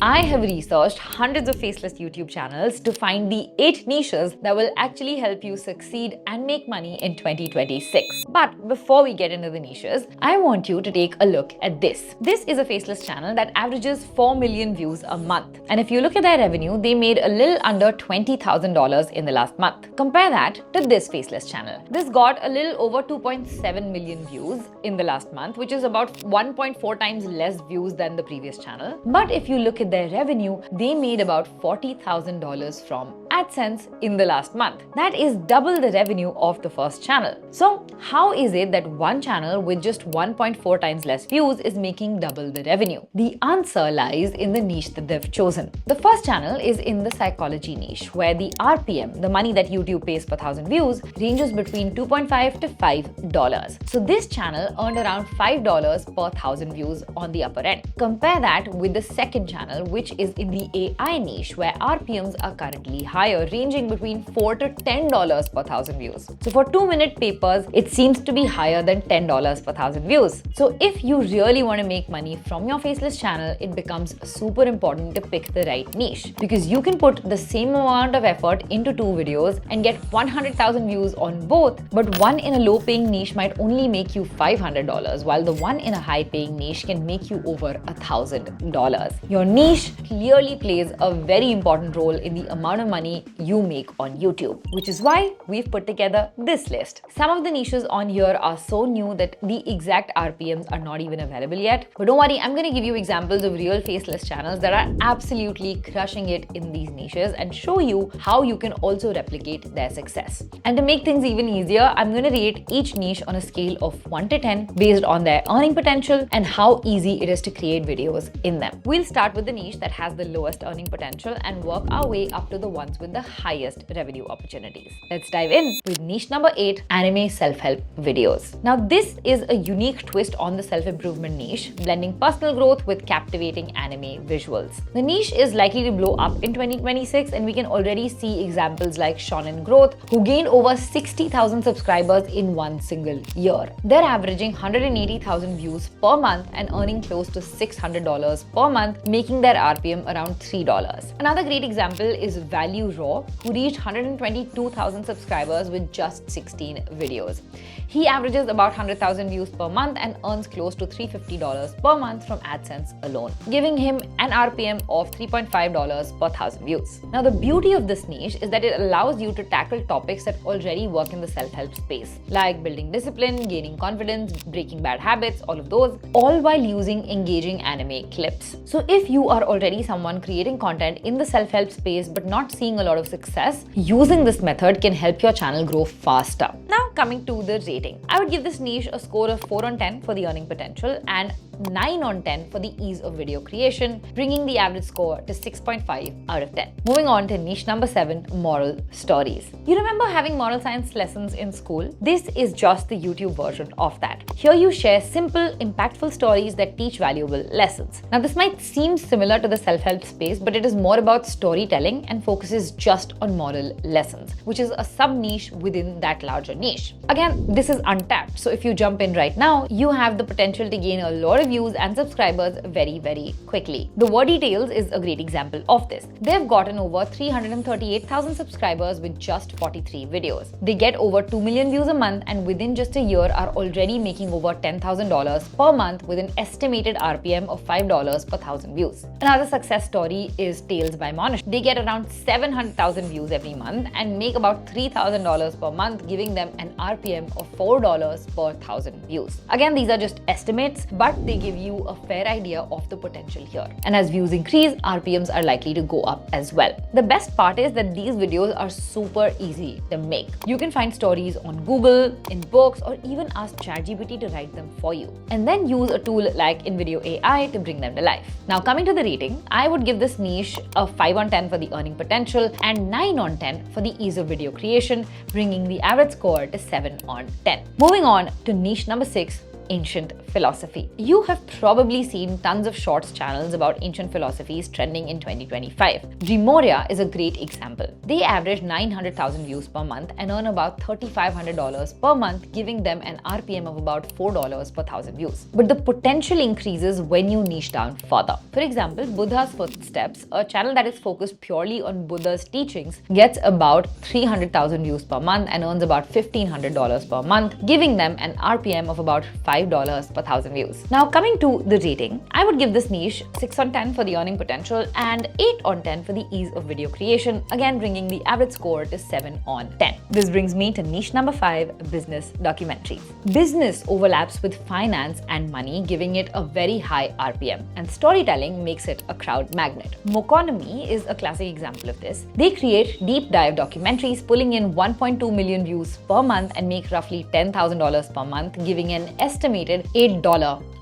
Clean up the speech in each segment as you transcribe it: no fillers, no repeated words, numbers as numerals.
I have researched hundreds of faceless YouTube channels to find the 8 niches that will actually help you succeed and make money in 2026. But before we get into the niches, I want you to take a look at this. This is a faceless channel that averages 4 million views a month. And if you look at their revenue, they made a little under $20,000 in the last month. Compare that to this faceless channel. This got a little over 2.7 million views in the last month, which is about 1.4 times less views than the previous channel. But if you look at their revenue, they made about $40,000 from AdSense in the last month. That is double the revenue of the first channel. So how is it that one channel with just 1.4 times less views is making double the revenue? The answer lies in the niche that they've chosen. The first channel is in the psychology niche, where the RPM, the money that YouTube pays per 1,000 views, ranges between $2.5 to $5. So this channel earned around $5 per 1,000 views on the upper end. Compare that with the second channel, which is in the AI niche, where RPMs are currently higher, ranging between $4 to $10 per 1,000 views. So for 2-minute papers, it seems to be higher than $10 per 1,000 views. So if you really want to make money from your faceless channel, it becomes super important to pick the right niche, because you can put the same amount of effort into 2 videos and get 100,000 views on both, but one in a low-paying niche might only make you $500, while the one in a high-paying niche can make you over $1,000. Your niche clearly plays a very important role in the amount of money you make on YouTube, which is why we've put together this list. Some of the niches on here are so new that the exact RPMs are not even available yet. But don't worry, I'm going to give you examples of real faceless channels that are absolutely crushing it in these niches and show you how you can also replicate their success. And to make things even easier, I'm going to rate each niche on a scale of 1 to 10 based on their earning potential and how easy it is to create videos in them. We'll start with the niche that has the lowest earning potential and work our way up to the ones with the highest revenue opportunities. Let's dive in with niche number 8, anime self-help videos. Now, this is a unique twist on the self-improvement niche, blending personal growth with captivating anime visuals. The niche is likely to blow up in 2026, and we can already see examples like Shonen Growth, who gained over 60,000 subscribers in one single year. They're averaging 180,000 views per month and earning close to $600 per month, making their RPM around $3. Another great example is Value Raw, who reached 122,000 subscribers with just 16 videos. He averages about 100,000 views per month and earns close to $350 per month from AdSense alone, giving him an RPM of $3.5 per 1,000 views. Now, the beauty of this niche is that it allows you to tackle topics that already work in the self-help space, like building discipline, gaining confidence, breaking bad habits, all of those, all while using engaging anime clips. So if you are already someone creating content in the self-help space but not seeing a lot of success, using this method can help your channel grow faster. Now, coming to the rating, I would give this niche a score of 4 on 10 for the earning potential and 9 on 10 for the ease of video creation, bringing the average score to 6.5 out of 10. Moving on to niche number 7, moral stories. You remember having moral science lessons in school? This is just the YouTube version of that. Here you share simple, impactful stories that teach valuable lessons. Now, this might seem similar to the self-help space, but it is more about storytelling and focuses just on moral lessons, which is a sub-niche within that larger niche. Again, this is untapped, so if you jump in right now, you have the potential to gain a lot of views and subscribers very, very quickly. The Word Details is a great example of this. They've gotten over 338,000 subscribers with just 43 videos. They get over 2 million views a month and within just a year are already making over $10,000 per month with an estimated RPM of $5 per 1,000 views. Another success story is Tales by Monish. They get around 700,000 views every month and make about $3,000 per month, giving them an RPM of $4 per 1,000 views. Again, these are just estimates, but they give you a fair idea of the potential here. And as views increase, RPMs are likely to go up as well. The best part is that these videos are super easy to make. You can find stories on Google, in books, or even ask ChatGPT to write them for you. And then use a tool like InVideo AI to bring them to life. Now, coming to the rating, I would give this niche a 5 on 10 for the earning potential and 9 on 10 for the ease of video creation, bringing the average score to 7 on 10. Moving on to niche number 6, ancient philosophy. You have probably seen tons of shorts channels about ancient philosophies trending in 2025. Grimoria is a great example. They average 900,000 views per month and earn about $3,500 per month, giving them an RPM of about $4 per thousand views. But the potential increases when you niche down further. For example, Buddha's Footsteps, a channel that is focused purely on Buddha's teachings, gets about 300,000 views per month and earns about $1,500 per month, giving them an RPM of about $5 per thousand views. Now, coming to the rating, I would give this niche 6 on 10 for the earning potential and 8 on 10 for the ease of video creation, again bringing the average score to 7 on 10. This brings me to niche number 5, business documentaries. Business overlaps with finance and money, giving it a very high RPM, and storytelling makes it a crowd magnet. Moconomy is a classic example of this. They create deep dive documentaries, pulling in 1.2 million views per month and make roughly $10,000 per month, giving an estimated $8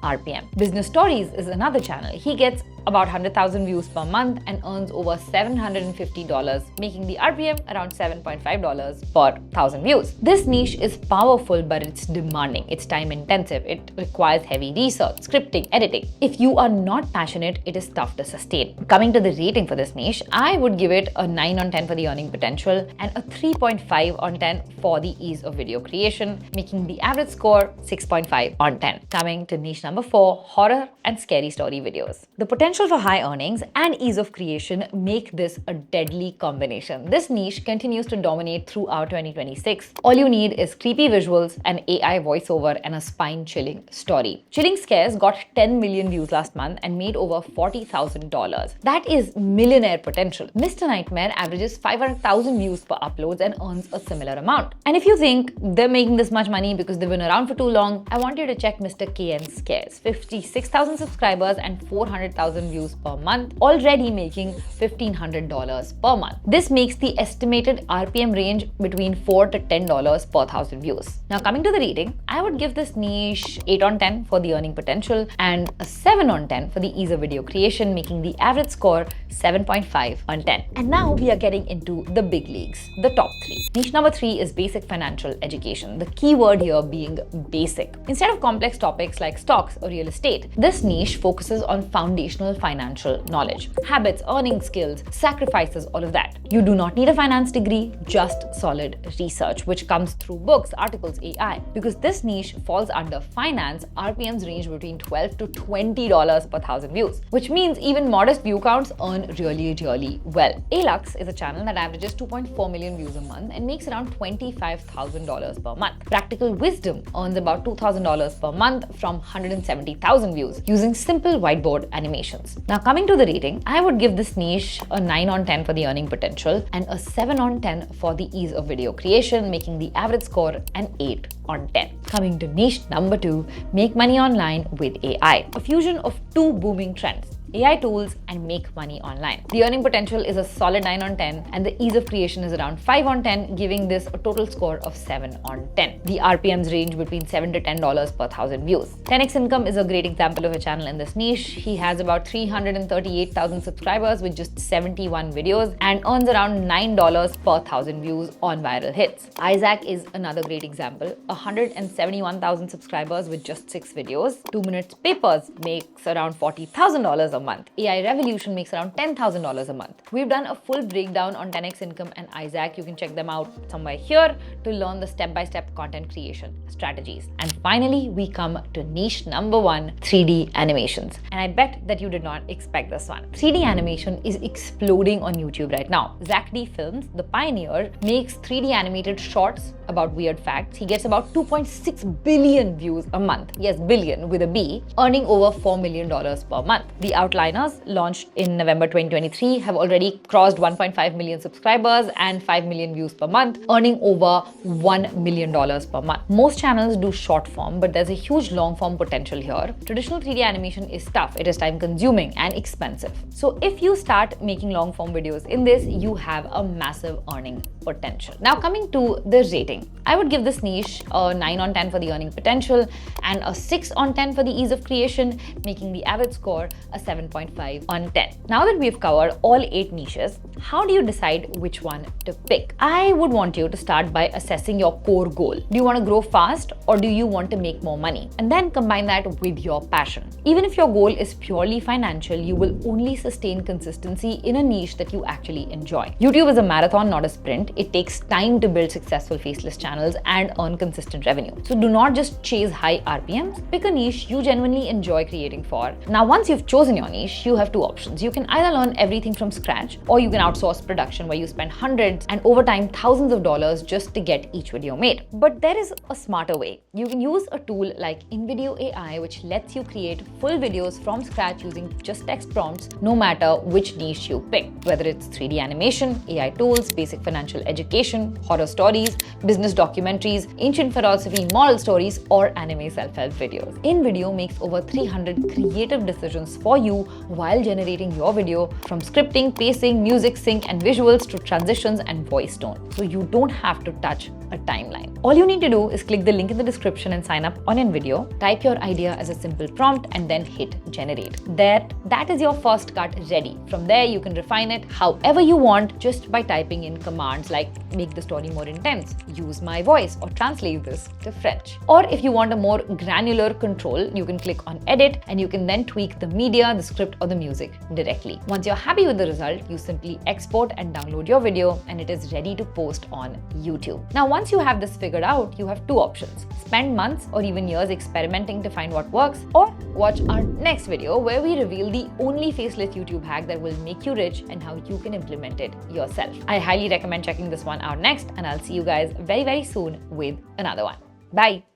RPM. Business Stories is another channel. He gets about 100,000 views per month and earns over $750, making the RPM around $7.5 per thousand views. This niche is powerful, but it's demanding. It's time intensive. It requires heavy research, scripting, editing. If you are not passionate, it is tough to sustain. Coming to the rating for this niche, I would give it a 9 on 10 for the earning potential and a 3.5 on 10 for the ease of video creation, making the average score 6.5 on 10. Coming to niche number 4, horror and scary story videos. The potential for high earnings and ease of creation make this a deadly combination. This niche continues to dominate throughout 2026. All you need is creepy visuals, an AI voiceover, and a spine-chilling story. Chilling Scares got 10 million views last month and made over $40,000. That is millionaire potential. Mr. Nightmare averages 500,000 views per uploads and earns a similar amount. And if you think they're making this much money because they've been around for too long, I want you to check Mr. KN Scares. 56,000 subscribers and 400,000 views per month, already making $1,500 per month. This makes the estimated RPM range between $4 to $10 per thousand views. Now, coming to the rating, I would give this niche 8 on 10 for the earning potential and a 7 on 10 for the ease of video creation, making the average score 7.5 on 10. And now we are getting into the big leagues, the top 3. Niche number 3 is basic financial education. The key word here being basic. Instead of complex topics like stocks or real estate, this niche focuses on foundational financial knowledge, habits, earning skills, sacrifices, all of that. You do not need a finance degree, just solid research, which comes through books, articles, AI. Because this niche falls under finance, RPMs range between $12 to $20 per thousand views, which means even modest view counts earn really well. Alux is a channel that averages 2.4 million views a month and makes around $25,000 per month. Practical Wisdom earns about $2,000 per month from 170,000 views using simple whiteboard animations. Now, coming to the rating, I would give this niche a 9 on 10 for the earning potential and a 7 on 10 for the ease of video creation, making the average score an 8 on 10. Coming to niche number 2, make money online with AI. A fusion of two booming trends: AI tools and make money online. The earning potential is a solid 9 on 10 and the ease of creation is around 5 on 10, giving this a total score of 7 on 10. The RPMs range between $7 to $10 per thousand views. 10x Income is a great example of a channel in this niche. He has about 338,000 subscribers with just 71 videos and earns around $9 per thousand views on viral hits. Isaac is another great example. 171,000 subscribers with just 6 videos. 2 Minutes Papers makes around $40,000 a month. AI Revolution makes around $10,000 a month. We've done a full breakdown on 10x Income and Isaac. You can check them out somewhere here to learn the step-by-step content creation strategies. And finally, we come to niche number 1, 3D animations. And I bet that you did not expect this one. 3D animation is exploding on YouTube right now. Zach D Films, the pioneer, makes 3D animated shorts about weird facts. He gets about 2.6 billion views a month. Yes, billion with a B, earning over $4 million per month. The Outliners, launched in November 2023, have already crossed 1.5 million subscribers and 5 million views per month, earning over $1 million per month. Most channels do short form, but there's a huge long form potential here. Traditional 3D animation is tough. It is time consuming and expensive. So if you start making long form videos in this, you have a massive earning potential. Now, coming to the rating, I would give this niche a 9 on 10 for the earning potential and a 6 on 10 for the ease of creation, making the average score a 7.5 on 10. Now that we've covered all 8 niches, how do you decide which one to pick? I would want you to start by assessing your core goal. Do you want to grow fast or do you want to make more money? And then combine that with your passion. Even if your goal is purely financial, you will only sustain consistency in a niche that you actually enjoy. YouTube is a marathon, not a sprint. It takes time to build successful faceless channels and earn consistent revenue. So do not just chase high RPMs. Pick a niche you genuinely enjoy creating for. Now, once you've chosen your niche, you have two options. You can either learn everything from scratch, or you can outsource production where you spend hundreds and over time thousands of dollars just to get each video made. But there is a smarter way. You can use a tool like InVideo AI, which lets you create full videos from scratch using just text prompts, no matter which niche you pick. Whether it's 3D animation, AI tools, basic financial education, horror stories, business documentaries, ancient philosophy, moral stories, or anime self-help videos. InVideo makes over 300 creative decisions for you while generating your video, from scripting, pacing, music sync, and visuals to transitions and voice tone. So you don't have to touch a timeline. All you need to do is click the link in the description and sign up on InVideo. Type your idea as a simple prompt and then hit generate. That is your first cut ready. From there, you can refine it however you want just by typing in commands like make the story more intense, use my voice, or translate this to French. Or if you want a more granular control, you can click on edit and you can then tweak the media, the script, or the music directly. Once you're happy with the result, you simply export and download your video and it is ready to post on YouTube. Now, once you have this figured out, you have two options. Spend months or even years experimenting to find what works, or watch our next video where we reveal the only faceless YouTube hack that will make you rich and how you can implement it yourself. I highly recommend checking this one out next, and I'll see you guys very, very soon with another one. Bye.